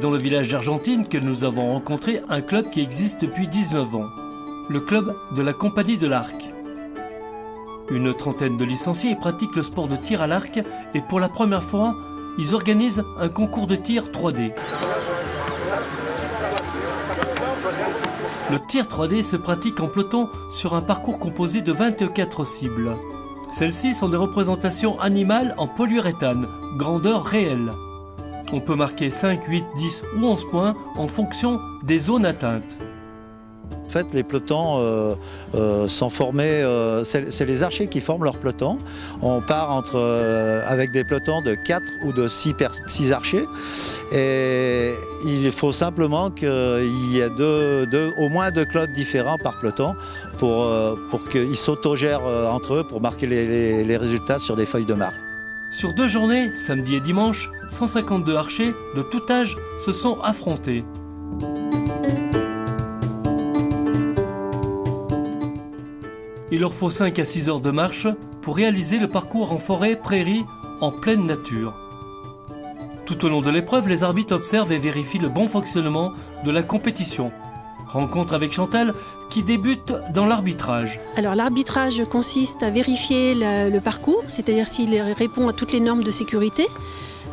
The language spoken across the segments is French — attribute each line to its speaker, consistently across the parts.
Speaker 1: dans le village d'Argentine que nous avons rencontré un club qui existe depuis 19 ans. Le club de la Compagnie de l'Arc. Une trentaine de licenciés pratiquent le sport de tir à l'arc et pour la première fois, ils organisent un concours de tir 3D. Le tir 3D se pratique en peloton sur un parcours composé de 24 cibles. Celles-ci sont des représentations animales en polyuréthane, grandeur réelle. On peut marquer 5, 8, 10 ou 11 points en fonction des zones atteintes.
Speaker 2: En fait, les pelotons sont formés, c'est les archers qui forment leur peloton. On part avec des pelotons de 4 ou de 6 archers. Et il faut simplement qu'il y ait au moins 2 clubs différents par peloton pour qu'ils s'autogèrent entre eux pour marquer les résultats sur des feuilles de marque.
Speaker 1: Sur 2 journées, samedi et dimanche, 152 archers de tout âge se sont affrontés. Il leur faut 5 à 6 heures de marche pour réaliser le parcours en forêt, prairie, en pleine nature. Tout au long de l'épreuve, les arbitres observent et vérifient le bon fonctionnement de la compétition. Rencontre avec Chantal qui débute dans l'arbitrage.
Speaker 3: Alors l'arbitrage consiste à vérifier le parcours, c'est-à-dire s'il répond à toutes les normes de sécurité.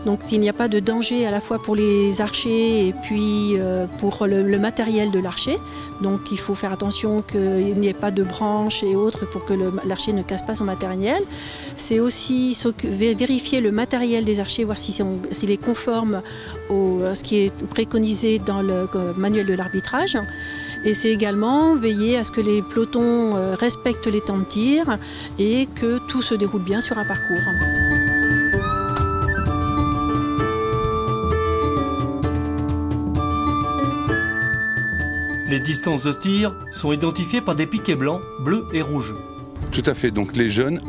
Speaker 3: Donc s'il n'y a pas de danger à la fois pour les archers et puis pour le matériel de l'archer. Donc il faut faire attention qu'il n'y ait pas de branches et autres pour que l'archer ne casse pas son matériel. C'est aussi vérifier le matériel des archers, voir s'il est conforme à ce qui est préconisé dans le manuel de l'arbitrage. Et c'est également veiller à ce que les pelotons respectent les temps de tir et que tout se déroule bien sur un parcours.
Speaker 1: Les distances de tir sont identifiées par des piquets blancs, bleus et rouges.
Speaker 4: Tout à fait, donc les jeunes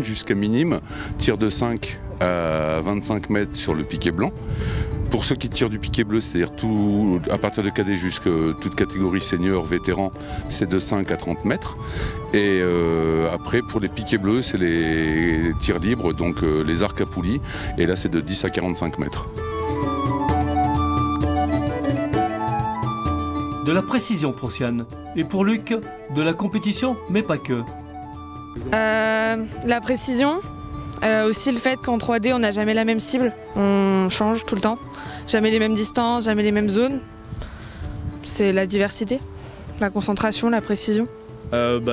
Speaker 4: jusqu'à minime tirent de 5 à 25 mètres sur le piquet blanc. Pour ceux qui tirent du piquet bleu, c'est-à-dire à partir de cadet jusqu'à toute catégorie senior, vétéran, c'est de 5 à 30 mètres. Et après, pour les piquets bleus, c'est les tirs libres, donc les arcs à poulies. Et là, c'est de 10 à 45 mètres.
Speaker 1: De la précision pour Siane. Et pour Luc, de la compétition, mais pas que.
Speaker 5: La précision, aussi le fait qu'en 3D, on n'a jamais la même cible. On change tout le temps. Jamais les mêmes distances, jamais les mêmes zones. C'est la diversité, la concentration, la précision.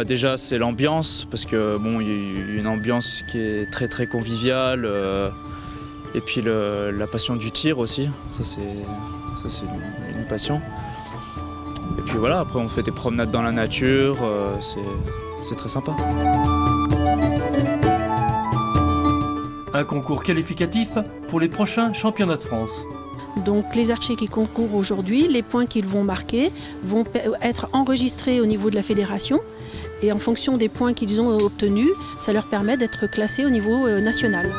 Speaker 6: Déjà, c'est l'ambiance, parce que bon, il y a une ambiance qui est très très conviviale. Et puis la passion du tir aussi. Ça, c'est une passion. Et puis voilà, après on fait des promenades dans la nature, c'est très sympa.
Speaker 1: Un concours qualificatif pour les prochains championnats de France.
Speaker 3: Donc les archers qui concourent aujourd'hui, les points qu'ils vont marquer vont être enregistrés au niveau de la fédération et en fonction des points qu'ils ont obtenus, ça leur permet d'être classés au niveau national.